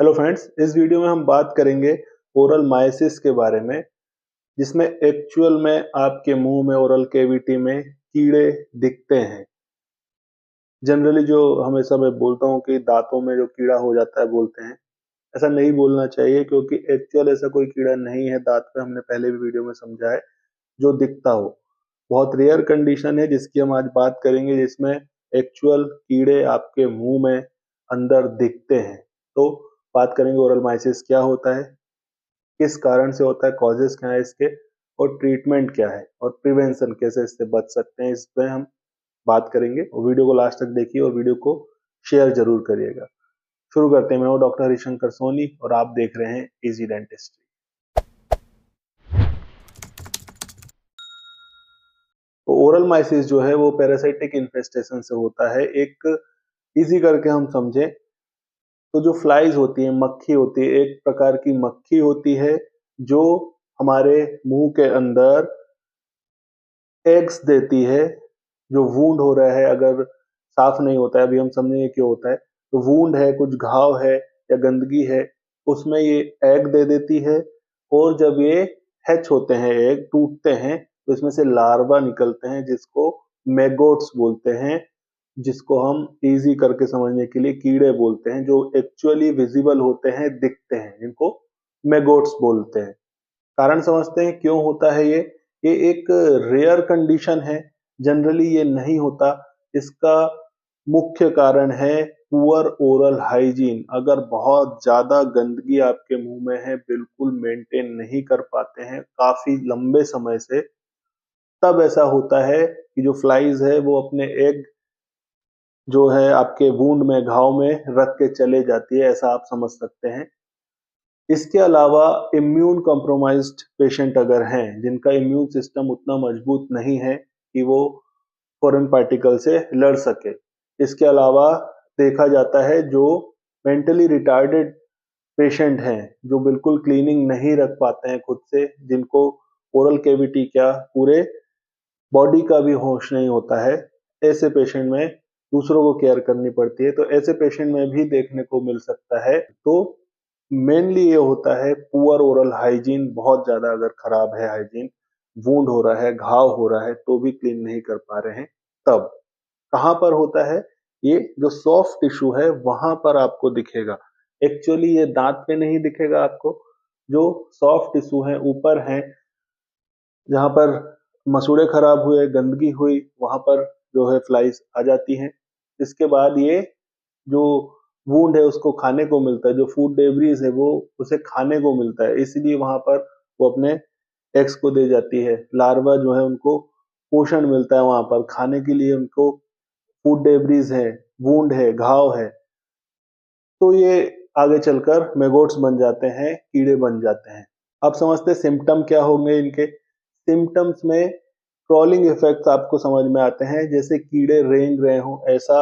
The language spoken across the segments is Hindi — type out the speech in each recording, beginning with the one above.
हेलो फ्रेंड्स, इस वीडियो में हम बात करेंगे ओरल मायोसिस के बारे में, जिसमें एक्चुअल में आपके मुंह में ओरल कैविटी में कीड़े दिखते हैं। जनरली जो हमेशा मैं बोलता हूँ कि दांतों में जो कीड़ा हो जाता है बोलते हैं, ऐसा नहीं बोलना चाहिए क्योंकि एक्चुअल ऐसा कोई कीड़ा नहीं है दांत पे। हमने पहले भी वीडियो में समझा है जो दिखता हो। बहुत रेयर कंडीशन है जिसकी हम आज बात करेंगे, जिसमें एक्चुअल कीड़े आपके मुंह में अंदर दिखते हैं। तो बात करेंगे ओरल मायोसिस क्या होता है, किस कारण से होता है, कॉजेस क्या है इसके, और ट्रीटमेंट क्या है, और प्रिवेंशन कैसे इससे बच सकते हैं, इस पे हम बात करेंगे। और वीडियो को लास्ट तक देखिए और वीडियो को शेयर जरूर करिएगा। शुरू करते हैं। मैं हूं डॉक्टर हरिशंकर सोनी और आप देख रहे हैं इजी डेंटिस्ट्री। तो ओरल माइसिस जो है वो पैरासाइटिक इन्फेस्टेशन से होता है। एक इजी करके हम समझें तो जो फ्लाइज होती है, मक्खी होती है, एक प्रकार की मक्खी होती है जो हमारे मुंह के अंदर एग्स देती है। जो वूंड हो रहा है, अगर साफ नहीं होता है, अभी हम समझेंगे क्यों होता है, तो वूंड है, कुछ घाव है या गंदगी है, उसमें ये एग दे देती है। और जब ये हैच होते हैं, एग टूटते हैं, तो इसमें से लार्वा निकलते हैं जिसको मैगोट्स बोलते हैं, जिसको हम इजी करके समझने के लिए कीड़े बोलते हैं, जो एक्चुअली विजिबल होते हैं, दिखते हैं, जिनको मैगोट्स बोलते हैं। कारण समझते हैं क्यों होता है ये एक रेयर कंडीशन है। जनरली ये नहीं होता। इसका मुख्य कारण है पुअर ओरल हाइजीन। अगर बहुत ज्यादा गंदगी आपके मुंह में है, बिल्कुल मेंटेन नहीं कर पाते हैं काफी लंबे समय से, तब ऐसा होता है कि जो फ्लाइज है वो अपने एग जो है आपके वूंड में, घाव में रख के चले जाती है, ऐसा आप समझ सकते हैं। इसके अलावा इम्यून कॉम्प्रोमाइज्ड पेशेंट अगर हैं, जिनका इम्यून सिस्टम उतना मजबूत नहीं है कि वो फॉरेन पार्टिकल से लड़ सके। इसके अलावा देखा जाता है जो मेंटली रिटार्डेड पेशेंट हैं, जो बिल्कुल क्लीनिंग नहीं रख पाते हैं खुद से, जिनको ओरल कैविटी क्या पूरे बॉडी का भी होश नहीं होता है, ऐसे पेशेंट में दूसरों को केयर करनी पड़ती है। तो ऐसे पेशेंट में भी देखने को मिल सकता है। तो मेनली ये होता है पुअर ओरल हाइजीन, बहुत ज्यादा अगर खराब है हाइजीन, वूंड हो रहा है, घाव हो रहा है, तो भी क्लीन नहीं कर पा रहे हैं। तब कहां पर होता है ये, जो सॉफ्ट टिश्यू है वहां पर आपको दिखेगा। एक्चुअली ये दांत पे नहीं दिखेगा आपको। जो सॉफ्ट टिश्यू है ऊपर है, जहां पर मसूड़े खराब हुए, गंदगी हुई, वहां पर जो है फ्लाइज आ जाती हैं। इसके बाद ये जो वूंड है उसको खाने को मिलता है, जो फूड डेब्रीज है वो उसे खाने को मिलता है, इसलिए वहां पर वो अपने एग्स को दे जाती है। लार्वा जो है उनको पोषण मिलता है, वहां पर खाने के लिए उनको फूड डेब्रीज है, वूंड है, घाव है, तो ये आगे चलकर मैगोट्स बन जाते हैं, कीड़े बन जाते हैं। अब समझते हैं सिम्टम क्या होंगे इनके। सिम्टम्स में क्रॉलिंग इफेक्ट्स आपको समझ में आते हैं, जैसे कीड़े रेंग रहे हों ऐसा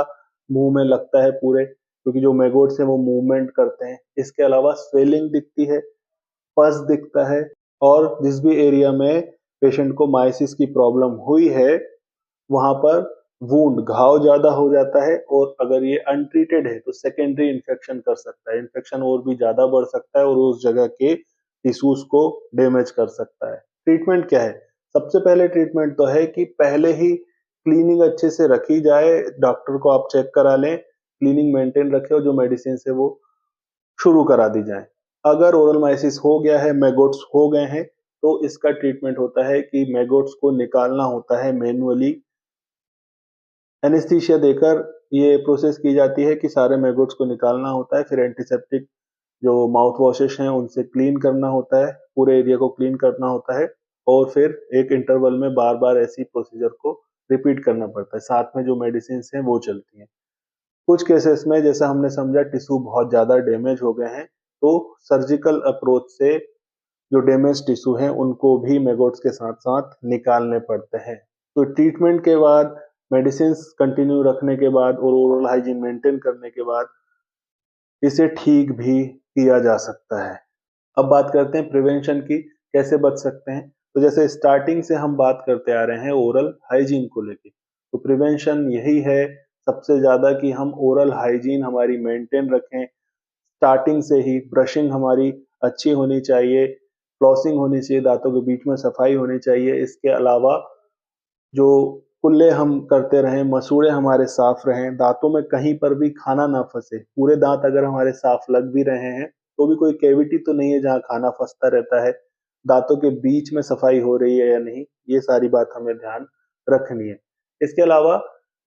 मुंह में लगता है पूरे, क्योंकि जो मैगोट्स हैं वो मूवमेंट करते हैं। इसके अलावा स्वेलिंग दिखती है, पस दिखता है, और जिस भी एरिया में पेशेंट को मायोसिस की प्रॉब्लम हुई है वहां पर वूंड, घाव ज्यादा हो जाता है, और अगर ये अनट्रीटेड है तो सेकेंडरी इन्फेक्शन कर सकता है। इन्फेक्शन और भी ज्यादा बढ़ सकता है और उस जगह के टिश्यूज को डैमेज कर सकता है। ट्रीटमेंट क्या है? सबसे पहले ट्रीटमेंट तो है कि पहले ही क्लीनिंग अच्छे से रखी जाए, डॉक्टर को आप चेक करा लें, क्लीनिंग मेंटेन रखें, और जो मेडिसिन है वो शुरू करा दी जाए। अगर ओरल माइसिस हो गया है, मैगोट्स हो गए हैं, तो इसका ट्रीटमेंट होता है कि मैगोट्स को निकालना होता है मैन्युअली। एनेस्थीसिया देकर ये प्रोसेस की जाती है कि सारे मैगोट्स को निकालना होता है। फिर एंटीसेप्टिक जो माउथ वॉशेस हैं उनसे क्लीन करना होता है, पूरे एरिया को क्लीन करना होता है, और फिर एक इंटरवल में बार बार ऐसी प्रोसीजर को रिपीट करना पड़ता है। साथ में जो मेडिसिन हैं वो चलती हैं। कुछ केसेस में, जैसा हमने समझा, टिश्यू बहुत ज्यादा डैमेज हो गए हैं, तो सर्जिकल अप्रोच से जो डैमेज टिश्यू हैं उनको भी मैगोट्स के साथ साथ निकालने पड़ते हैं। तो ट्रीटमेंट के बाद, मेडिसिन कंटिन्यू रखने के बाद और ओरल हाइजीन मेंटेन करने के बाद इसे ठीक भी किया जा सकता है। अब बात करते हैं प्रिवेंशन की, कैसे बच सकते हैं। तो जैसे स्टार्टिंग से हम बात करते आ रहे हैं ओरल हाइजीन को लेके, तो प्रिवेंशन यही है सबसे ज्यादा कि हम ओरल हाइजीन हमारी मेंटेन रखें। स्टार्टिंग से ही ब्रशिंग हमारी अच्छी होनी चाहिए, फ्लॉसिंग होनी चाहिए, दांतों के बीच में सफाई होनी चाहिए। इसके अलावा जो कुल्ले हम करते रहें, मसूड़े हमारे साफ रहें, दांतों में कहीं पर भी खाना ना फंसे। पूरे दांत अगर हमारे साफ लग भी रहे हैं तो भी कोई कैविटी तो नहीं है जहां खाना फंसता रहता है। दांतों के बीच में सफाई हो रही है या नहीं, ये सारी बात हमें ध्यान रखनी है। इसके अलावा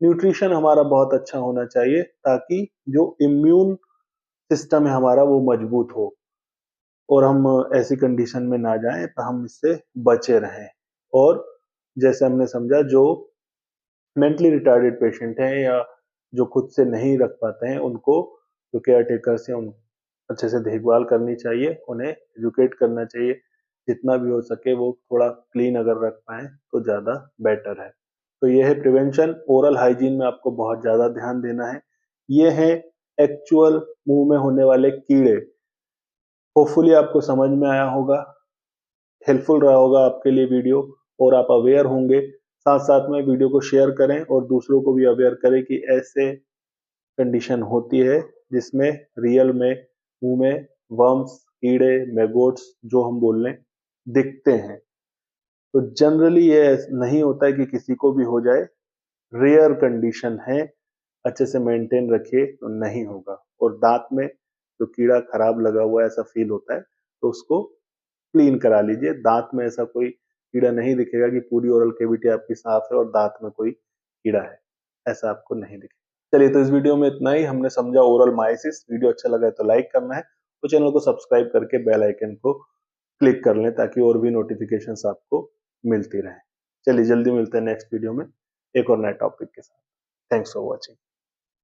न्यूट्रिशन हमारा बहुत अच्छा होना चाहिए ताकि जो इम्यून सिस्टम है हमारा वो मजबूत हो और हम ऐसी कंडीशन में ना जाएं तो हम इससे बचे रहें। और जैसे हमने समझा, जो मेंटली रिटार्डेड पेशेंट हैं या जो खुद से नहीं रख पाते हैं, उनको जो केयर टेकर्स हैं उन अच्छे से देखभाल करनी चाहिए, उन्हें एजुकेट करना चाहिए। जितना भी हो सके वो थोड़ा क्लीन अगर रख पाएं तो ज़्यादा बेटर है। तो ये है प्रिवेंशन। ओरल हाइजीन में आपको बहुत ज़्यादा ध्यान देना है। ये है एक्चुअल मुंह में होने वाले कीड़े। होपफुली आपको समझ में आया होगा, हेल्पफुल रहा होगा आपके लिए वीडियो और आप अवेयर होंगे। साथ साथ में वीडियो को शेयर करें और दूसरों को भी अवेयर करें कि ऐसे कंडीशन होती है जिसमें रियल में मुंह में वर्म्स, कीड़े, मैगोट्स जो हम बोल लें, दिखते हैं। तो जनरली ये नहीं होता है कि किसी को भी हो जाए, रेयर कंडीशन है। अच्छे से मेंटेन रखिए तो नहीं होगा। और दांत में जो कीड़ा खराब लगा हुआ है ऐसा फील होता है तो उसको क्लीन करा लीजिए। दांत में ऐसा कोई कीड़ा नहीं दिखेगा कि पूरी ओरल कैविटी आपकी साफ है और दांत में कोई कीड़ा है, ऐसा आपको नहीं दिखेगा। चलिए, तो इस वीडियो में इतना ही। हमने समझा ओरल माइसिस। वीडियो अच्छा लगा है तो लाइक करना है, तो चैनल को सब्सक्राइब करके बेल आइकन को क्लिक कर लें ताकि और भी नोटिफिकेशंस आपको मिलती रहें। चलिए, जल्दी मिलते हैं नेक्स्ट वीडियो में एक और नए टॉपिक के साथ। Thanks for watching.